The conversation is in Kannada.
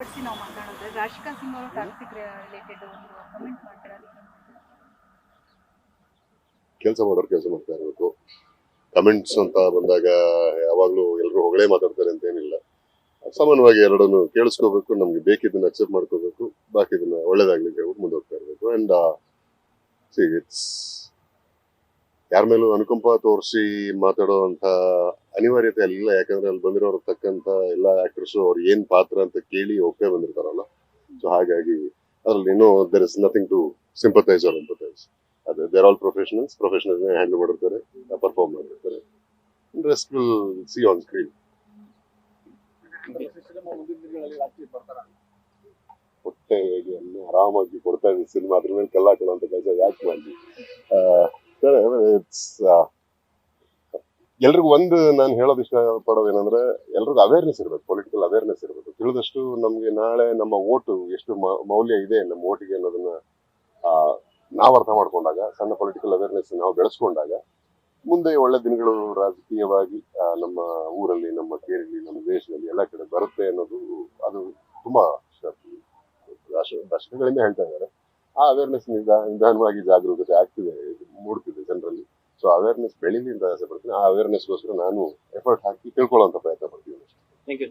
ನಾವು ಮಾತಾಡೋದು ರಾಶಿಕಾ ಸಿಂಗ್ ಅವರು ಟಾಕ್ಸಿಕ್ ರಿಲೇಟೆಡ್ ಒಂದು ಕಮೆಂಟ್ ಮಾಡ್ತಾರೆ. ಕೆಲಸ ಮಾಡೋರು ಕೆಲಸ ಮಾಡ್ತಾ ಇರಬೇಕು. ಕಮೆಂಟ್ಸ್ ಅಂತ ಬಂದಾಗ ಯಾವಾಗಲೂ ಎಲ್ಲರೂ ಹೊಗಳೇ ಮಾತಾಡ್ತಾರೆ ಅಂತ ಏನಿಲ್ಲ. ಸಮಾನವಾಗಿ ಎರಡನ್ನು ಕೇಳಿಸ್ಕೋಬೇಕು, ನಮ್ಗೆ ಬೇಕಿದ್ದನ್ನ ಅಕ್ಸೆಪ್ಟ್ ಮಾಡ್ಕೋಬೇಕು, ಬಾಕಿದನ್ನ ಒಳ್ಳೇದಾಗ್ಲಿಕ್ಕೆ ಹೇಳ್ಬಿಟ್ಟು ಮುಂದೋಗ್ತಾ ಇರಬೇಕು. ಅಂಡ್ ಇಟ್ಸ್ ಯಾರ ಮೇಲೂ ಅನುಕಂಪ ತೋರಿಸಿ ಮಾತಾಡೋ ಅಂತ ಅನಿವಾರ್ಯತೆ ಅಲ್ಲ. ಯಾಕಂದ್ರೆ ಅಲ್ಲಿ ಬಂದಿರೋರು ತಕ್ಕಂತ ಎಲ್ಲ ಆಕ್ಟರ್ಸ್ ಅವ್ರು ಏನ್ ಪಾತ್ರ ಅಂತ ಕೇಳಿ ಒಪ್ಪೇ ಬಂದಿರ್ತಾರಲ್ಲ. ಸೊ ಹಾಗಾಗಿ ಅದ್ರಲ್ಲಿ ಇನ್ನೂ there is nothing to sympathize or empathize. ಅದೇ ದೇರ್ ಆಲ್ ಪ್ರೊಫೆಷನಲ್ಸ್ ಹ್ಯಾಂಡಲ್ ಮಾಡಿರ್ತಾರೆ, ಪರ್ಫಾರ್ಮ್ ಮಾಡಿರ್ತಾರೆ. Rest will see on screen. ಹೊಟ್ಟೆಗೆ ಆರಾಮಾಗಿ ಕೊಡ್ತಾ ಇದ್ದೀವಿ ಸಿನಿಮಾ, ಅದ್ರ ಮೇಲೆ ಕಲ್ಲ ಹಾಕೊಳ್ಳುವಂತ ಕೆಲಸ ಯಾಕೆ ಮಾಡಿ. ಎಲ್ರಿಗೂ ಒಂದು ನಾನು ಹೇಳೋದು ಇಷ್ಟ ಪಡೋದೇನಂದ್ರೆ, ಎಲ್ರಿಗೂ ಅವೇರ್ನೆಸ್ ಇರಬೇಕು, ಪೊಲಿಟಿಕಲ್ ಅವೇರ್ನೆಸ್ ಇರಬೇಕು. ತಿಳಿದಷ್ಟು ನಮ್ಗೆ ನಾಳೆ ನಮ್ಮ ಓಟು ಎಷ್ಟು ಮೌಲ್ಯ ಇದೆ ನಮ್ಮ ಓಟಿಗೆ ಅನ್ನೋದನ್ನ ನಾವು ಅರ್ಥ ಮಾಡ್ಕೊಂಡಾಗ, ಸಣ್ಣ ಪೊಲಿಟಿಕಲ್ ಅವೇರ್ನೆಸ್ ನಾವು ಬೆಳೆಸ್ಕೊಂಡಾಗ ಮುಂದೆ ಒಳ್ಳೆ ದಿನಗಳು ರಾಜಕೀಯವಾಗಿ ನಮ್ಮ ಊರಲ್ಲಿ, ನಮ್ಮ ಕೇರಳಿ, ನಮ್ಮ ದೇಶದಲ್ಲಿ ಎಲ್ಲ ಕಡೆ ಬರುತ್ತೆ ಅನ್ನೋದು ಅದು ತುಂಬಾ ದಶಕಗಳಿಂದ ಹೇಳ್ತಾ ಇದ್ದಾರೆ. ಆ ಅವೇರ್ನೆಸ್ ನಿಧಾನವಾಗಿ ಜಾಗರೂಕತೆ ಆಗ್ತಿದೆ, ಮೂಡ್ತಿದೆ ಜನರಲ್ಲಿ. ಸೊ ಅವೇರ್ನೆಸ್ ಬೆಳೀಲಿ ಅಂತ ಆಸೆ ಪಡ್ತೀನಿ. ಆ ಅವೇರ್ನೆಸ್ಗೋಸ್ಕರ ನಾನು ಎಫರ್ಟ್ ಹಾಕಿ ತಿಳ್ಕೊಳ್ಳೋಂಥ ಪ್ರಯತ್ನ ಪಡ್ತೀನಿ. Thank you.